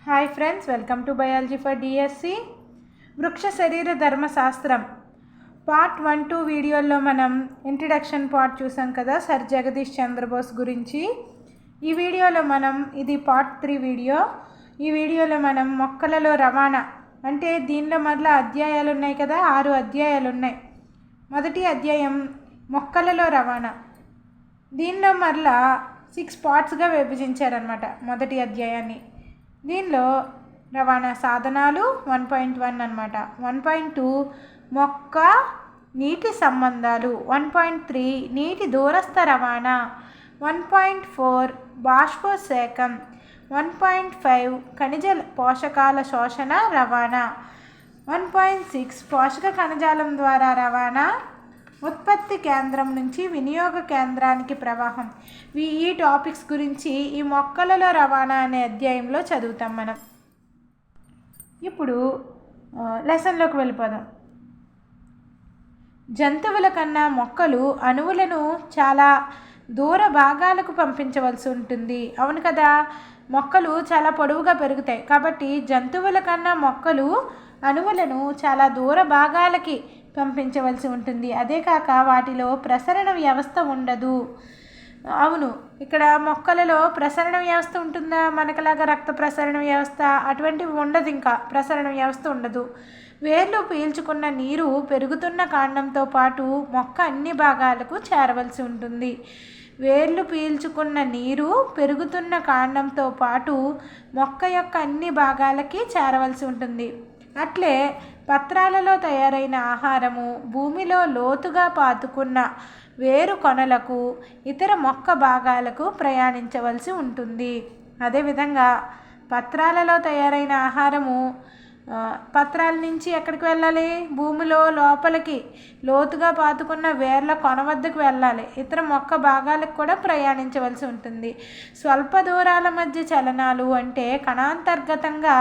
Hi friends, welcome to biology for DSC. వృక్ష శరీర ధర్మశాస్త్రం పార్ట్ 1-2 వీడియోల్లో మనం ఇంట్రడక్షన్ పార్ట్ చూసాం కదా, సర్ జగదీష్ చంద్రబోస్ గురించి. ఈ వీడియోలో మనం ఇది పార్ట్ 3 వీడియో. ఈ వీడియోలో మనం మొక్కలలో రవాణా అంటే దీనిలో మరలా అధ్యాయాలు ఉన్నాయి కదా, 6 అధ్యాయాలు ఉన్నాయి. మొదటి అధ్యాయం మొక్కలలో రవాణా. దీనిలో మరలా 6 పార్ట్స్గా విభజించారనమాట మొదటి అధ్యాయాన్ని. దీనిలో రవాణా సాధనాలు 1.1 అనమాట. 1.2 మొక్క నీటి సంబంధాలు. 1.3 నీటి దూరస్థ రవాణా. 1.4 బాష్పోత్సేకం. 1.5 ఖనిజ పోషకాల శోషణ రవాణా. 1.6 పోషక కణజాలం ద్వారా రవాణా. ఉత్పత్తి కేంద్రం నుంచి వినియోగ కేంద్రానికి ప్రవాహం. ఈ టాపిక్స్ గురించి ఈ మొక్కలలో రవాణా అనే అధ్యాయంలో చదువుతాం మనం. ఇప్పుడు లెసన్లోకి వెళ్ళిపోదాం. జంతువుల కన్నా మొక్కలు అణువులను చాలా దూర భాగాలకు పంపించవలసి ఉంటుంది. అవును కదా, మొక్కలు చాలా పొడవుగా పెరుగుతాయి కాబట్టి జంతువుల కన్నా మొక్కలు అణువులను చాలా దూర భాగాలకి పంపించవలసి ఉంటుంది. అదే కాక వాటిలో ప్రసరణ వ్యవస్థ ఉండదు. అవును, ఇక్కడ మొక్కలలో ప్రసరణ వ్యవస్థ ఉంటుందా? మనకులాగా రక్త ప్రసరణ వ్యవస్థ అటువంటివి ఉండదు. ఇంకా ప్రసరణ వ్యవస్థ ఉండదు. వేర్లు పీల్చుకున్న నీరు పెరుగుతున్న కాండంతో పాటు మొక్క అన్ని భాగాలకు చేరవలసి ఉంటుంది. వేర్లు పీల్చుకున్న నీరు పెరుగుతున్న కాండంతో పాటు మొక్క యొక్క అన్ని భాగాలకి చేరవలసి ఉంటుంది. అట్లే పత్రాలలో తయారైన ఆహారము భూమిలో లోతుగా పాతుకున్న వేరు కొనలకు ఇతర మొక్క భాగాలకు ప్రయాణించవలసి ఉంటుంది. అదేవిధంగా పత్రాలలో తయారైన ఆహారము పత్రాల నుంచి ఎక్కడికి వెళ్ళాలి? భూమిలో లోపలికి లోతుగా పాతుకున్న వేర్ల కొన వద్దకు వెళ్ళాలి. ఇతర మొక్క భాగాలకు కూడా ప్రయాణించవలసి ఉంటుంది. స్వల్ప దూరాల మధ్య చలనాలు అంటే కణాంతర్గతంగా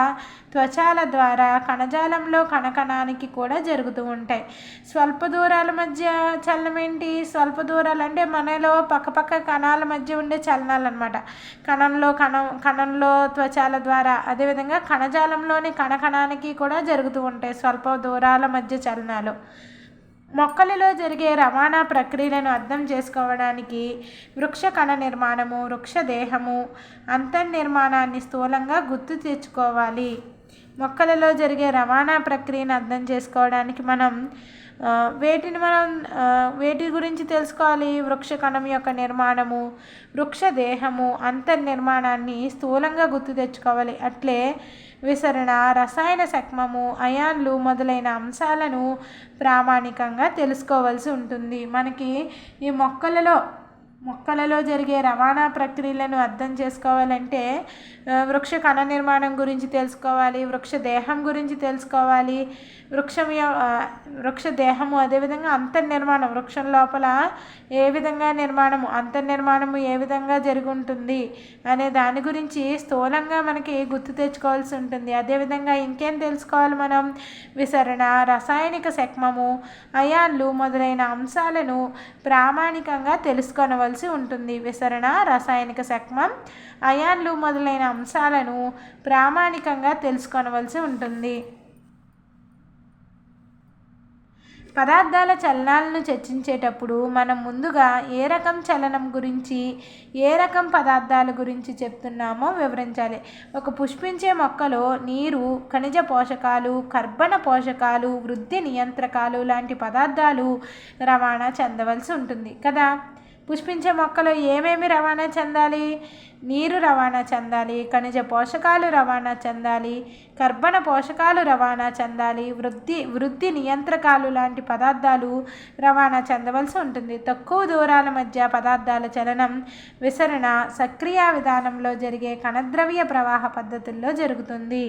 త్వచాల ద్వారా కణజాలంలో కణకణానికి కూడా జరుగుతూ ఉంటాయి. స్వల్ప దూరాల మధ్య చలనం ఏంటి? స్వల్ప దూరాలు అంటే మనలో పక్కపక్క కణాల మధ్య ఉండే చలనాలు అనమాట. కణంలో త్వచాల ద్వారా, అదేవిధంగా కణజాలంలోని కణకణానికి కూడా జరుగుతూ ఉంటాయి స్వల్ప దూరాల మధ్య చలనాలు. మొక్కలలో జరిగే రవాణా ప్రక్రియలను అర్థం చేసుకోవడానికి వృక్ష కణ నిర్మాణము, వృక్ష దేహము, అంతర్నిర్మాణాన్ని స్థూలంగా గుర్తు తెచ్చుకోవాలి. మొక్కలలో జరిగే రవాణా ప్రక్రియను అర్థం చేసుకోవడానికి మనం వేటి గురించి తెలుసుకోవాలి? వృక్ష కణం యొక్క నిర్మాణము, వృక్ష దేహము, అంతర్నిర్మాణాన్ని స్థూలంగా గుర్తు తెచ్చుకోవాలి. అట్లే విసరణ, రసాయన సక్మము, అయాన్లు మొదలైన అంశాలను ప్రామాణికంగా తెలుసుకోవాల్సి ఉంటుంది. మనకి ఈ మొక్కలలో జరిగే రవాణా ప్రక్రియలను అర్థం చేసుకోవాలంటే వృక్ష కణ నిర్మాణం గురించి తెలుసుకోవాలి, వృక్ష దేహం గురించి తెలుసుకోవాలి, వృక్ష దేహము, అదేవిధంగా అంతర్నిర్మాణం, వృక్షం లోపల ఏ విధంగా అంతర్నిర్మాణము ఏ విధంగా జరిగి ఉంటుంది అనే దాని గురించి స్థూలంగా మనకి గుర్తు తెచ్చుకోవాల్సి ఉంటుంది. అదేవిధంగా ఇంకేం తెలుసుకోవాలి మనం? విసరణ, రసాయనిక సక్మము, అయాన్లు మొదలైన అంశాలను ప్రామాణికంగా తెలుసుకోవలసి ఉంటుంది. విసరణ, రసాయనిక సక్మం, అయాన్లు మొదలైన అంశాలను ప్రామాణికంగా తెలుసుకోవలసి ఉంటుంది. పదార్థాల చలనాలను చర్చించేటప్పుడు మనం ముందుగా ఏ రకం చలనం గురించి, ఏ రకం పదార్థాల గురించి చెప్తున్నామో వివరించాలి. ఒక పుష్పించే మొక్కలో నీరు, ఖనిజ పోషకాలు, కర్బన పోషకాలు, వృద్ధి నియంత్రకాలు లాంటి పదార్థాలు రవాణా చెందవలసి ఉంటుంది కదా. పుష్పించే మొక్కలో ఏమేమి రవాణా చెందాలి? నీరు రవాణా చెందాలి, ఖనిజ పోషకాలు రవాణా చెందాలి, కర్బన పోషకాలు రవాణా చెందాలి, వృద్ధి నియంత్రకాలు లాంటి పదార్థాలు రవాణా చెందవలసి ఉంటుంది. తక్కువ దూరాల మధ్య పదార్థాల చలనం విసరణ సక్రియ విధానంలో జరిగే కణద్రవ్య ప్రవాహ పద్ధతుల్లో జరుగుతుంది.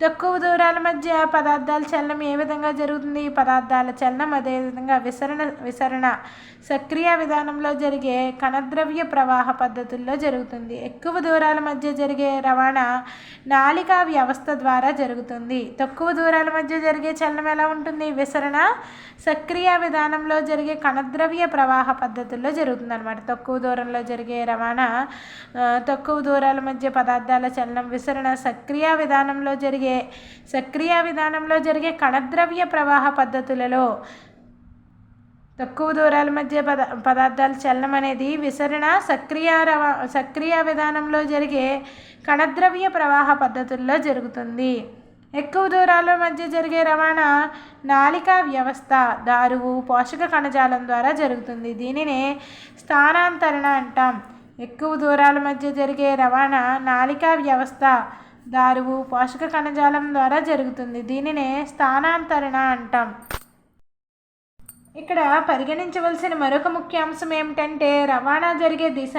తక్కువ దూరాల మధ్య పదార్థాల చలనం ఏ విధంగా జరుగుతుంది? పదార్థాల చలనం అదేవిధంగా విసరణ సక్రియ విధానంలో జరిగే కణద్రవ్య ప్రవాహ పద్ధతుల్లో జరుగుతుంది. ఎక్కువ దూరాల మధ్య జరిగే రవాణా నాళికా వ్యవస్థ ద్వారా జరుగుతుంది. తక్కువ దూరాల మధ్య జరిగే చలనం ఎలా ఉంటుంది? విసరణ సక్రియ విధానంలో జరిగే కణద్రవ్య ప్రవాహ పద్ధతుల్లో జరుగుతుంది అనమాట. తక్కువ దూరంలో జరిగే రవాణా తక్కువ దూరాల మధ్య పదార్థాల చలనం విసరణ సక్రియ విధానంలో జరిగే కణద్రవ్య ప్రవాహ పద్ధతులలో తక్కువ దూరాల మధ్య పదార్థాల చలనం అనేది విసరణ సక్రియ విధానంలో జరిగే కణద్రవ్య ప్రవాహ పద్ధతుల్లో జరుగుతుంది. ఎక్కువ దూరాల మధ్య జరిగే రవాణా నాళికా వ్యవస్థ దారువు పోషక కణజాలం ద్వారా జరుగుతుంది. దీనినే స్థానాంతరణ అంటాం. ఎక్కువ దూరాల మధ్య జరిగే రవాణా నాళికా వ్యవస్థ దారువు పోషక కణజాలం ద్వారా జరుగుతుంది. దీనినే స్థానాంతరణ అంటాం. ఇక్కడ పరిగణించవలసిన మరొక ముఖ్య అంశం ఏమిటంటే రవాణా జరిగే దిశ.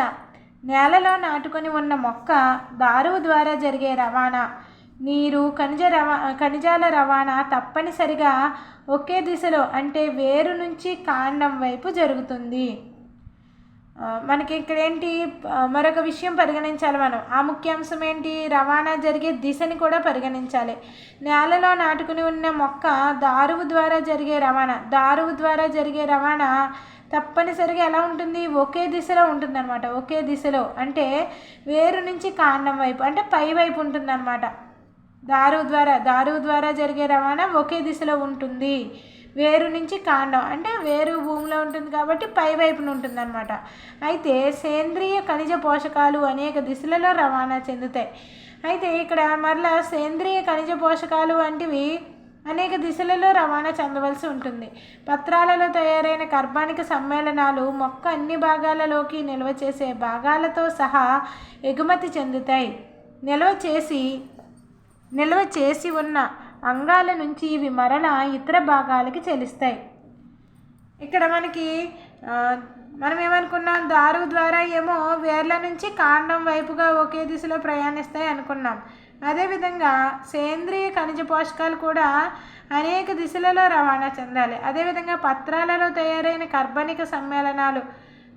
నేలలో నాటుకొని ఉన్న మొక్క దారువు ద్వారా జరిగే రవాణా నీరు ఖనిజాల రవాణా తప్పనిసరిగా ఒకే దిశలో అంటే వేరు నుంచి కాండం వైపు జరుగుతుంది. మనకి ఇక్కడ ఏంటి మరొక విషయం పరిగణించాలి మనం. ఆ ముఖ్యాంశం ఏంటి? రవాణా జరిగే దిశని కూడా పరిగణించాలి. నేలలో నాటుకుని ఉన్న మొక్క దారువు ద్వారా జరిగే రవాణా తప్పనిసరిగా ఎలా ఉంటుంది? ఒకే దిశలో ఉంటుందన్నమాట. ఒకే దిశలో అంటే వేరు నుంచి కాండం వైపు అంటే పై వైపు ఉంటుందన్నమాట. దారువు ద్వారా జరిగే రవాణా ఒకే దిశలో ఉంటుంది. వేరు నుంచి కాండం అంటే వేరు భూమిలో ఉంటుంది కాబట్టి పై వైపున ఉంటుంది అనమాట. అయితే సేంద్రియ ఖనిజ పోషకాలు అనేక దిశలలో రవాణా చెందుతాయి. అయితే ఇక్కడ మరలా సేంద్రియ ఖనిజ పోషకాలు వంటివి అనేక దిశలలో రవాణా చెందవలసి ఉంటుంది. పత్రాలలో తయారైన కర్బనిక సమ్మేళనాలు మొక్క అన్ని భాగాలలోకి నిల్వ చేసే భాగాలతో సహా ఎగుమతి చెందుతాయి. నిల్వ చేసి ఉన్న అంగాల నుంచి ఇవి మరలా ఇతర భాగాలకి చెల్లిస్తాయి. ఇక్కడ మనం ఏమనుకున్నాం? దారువు ద్వారా ఏమో వేర్ల నుంచి కాండం వైపుగా ఒకే దిశలో ప్రయాణిస్తాయి అనుకున్నాం. అదేవిధంగా సేంద్రియ ఖనిజ పోషకాలు కూడా అనేక దిశలలో రవాణా చెందాలి. అదేవిధంగా పత్రాలలో తయారైన కర్బనిక సమ్మేళనాలు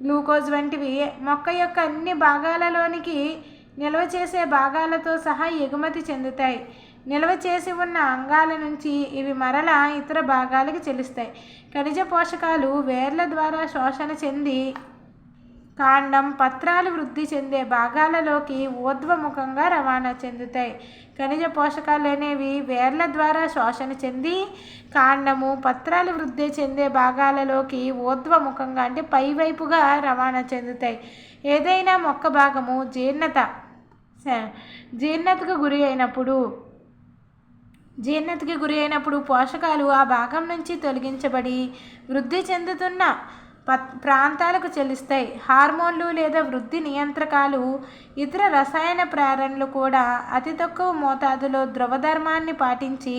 గ్లూకోజ్ వంటివి మొక్క యొక్క అన్ని భాగాలలోనికి నిల్వ చేసే భాగాలతో సహా ఎగుమతి చెందుతాయి. నిల్వ చేసి ఉన్న అంగాల నుంచి ఇవి మరలా ఇతర భాగాలకు చెల్లిస్తాయి. ఖనిజ పోషకాలు వేర్ల ద్వారా శోషణ చెంది కాండం పత్రాలు వృద్ధి చెందే భాగాలలోకి ఊర్ధ్వముఖంగా రవాణా చెందుతాయి. ఖనిజ పోషకాలు అనేవి వేర్ల ద్వారా శోషణ చెంది కాండము పత్రాలు వృద్ధి చెందే భాగాలలోకి ఊర్ధ్వముఖంగా అంటే పైవైపుగా రవాణా చెందుతాయి. ఏదైనా మొక్క భాగము జీర్ణతకు గురి అయినప్పుడు పోషకాలు ఆ భాగం నుంచి తొలగించబడి వృద్ధి చెందుతున్న ప్రాంతాలకు చెల్లిస్తాయి. హార్మోన్లు లేదా వృద్ధి నియంత్రకాలు ఇతర రసాయన ప్రేరణలు కూడా అతి తక్కువ మోతాదులో ధ్రువధర్మాన్ని పాటించి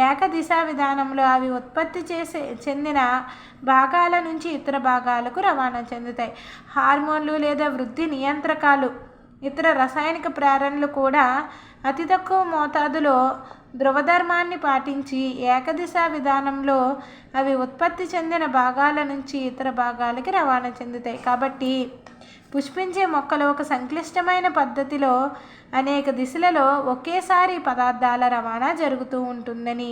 ఏకదిశా విధానంలో అవి ఉత్పత్తి చెందిన భాగాల నుంచి ఇతర భాగాలకు రవాణా చెందుతాయి. హార్మోన్లు లేదా వృద్ధి నియంత్రకాలు ఇతర రసాయనిక ప్రేరణలు కూడా అతి తక్కువ మోతాదులో ధ్రువధర్మాన్ని పాటించి ఏకదిశా విధానంలో అవి ఉత్పత్తి చెందిన భాగాల నుంచి ఇతర భాగాలకి రవాణా చెందుతాయి. కాబట్టి పుష్పించే మొక్కలు ఒక సంక్లిష్టమైన పద్ధతిలో అనేక దిశలలో ఒకేసారి పదార్థాల రవాణా జరుగుతూ ఉంటుందని,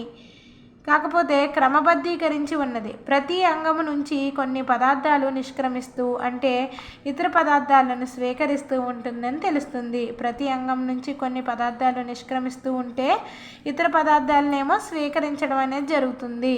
కాకపోతే క్రమబద్ధీకరించి ఉన్నది. ప్రతి అంగము నుంచి కొన్ని పదార్థాలు నిష్క్రమిస్తూ అంటే ఇతర పదార్థాలను స్వీకరిస్తూ ఉంటుందని తెలుస్తుంది. ప్రతి అంగం నుంచి కొన్ని పదార్థాలు నిష్క్రమిస్తూ ఉంటే ఇతర పదార్థాలనేమో స్వీకరించడం అనేది జరుగుతుంది.